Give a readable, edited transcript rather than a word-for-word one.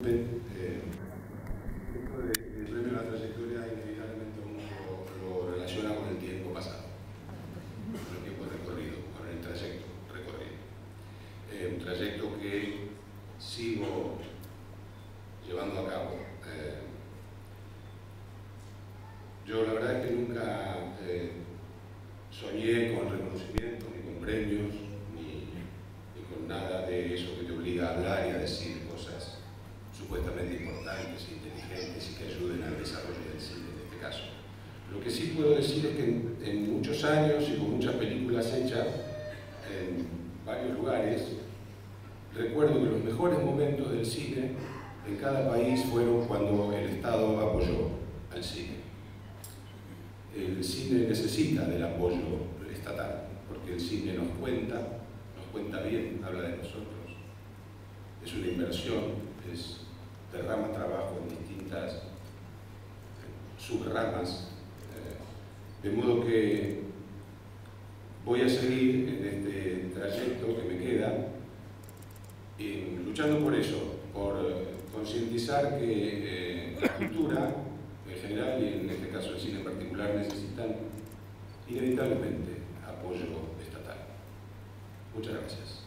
Esto del premio a la trayectoria inevitablemente uno lo relaciona con el tiempo pasado, con el tiempo recorrido, con el trayecto recorrido. Un trayecto que sigo llevando a cabo. Yo la verdad es que nunca soñé con reconocimientos, ni con premios, ni con nada de eso que te obliga a hablar y a decir cosas supuestamente importantes, inteligentes y que ayuden al desarrollo del cine en este caso. Lo que sí puedo decir es que en muchos años y con muchas películas hechas en varios lugares, recuerdo que los mejores momentos del cine en cada país fueron cuando el Estado apoyó al cine. El cine necesita del apoyo estatal, porque el cine nos cuenta bien, habla de nosotros. Es una inversión, derrama trabajo en distintas subramas, de modo que voy a seguir en este trayecto que me queda, luchando por eso, por concientizar que la cultura en general y en este caso el cine en particular necesitan inevitablemente apoyo estatal. Muchas gracias.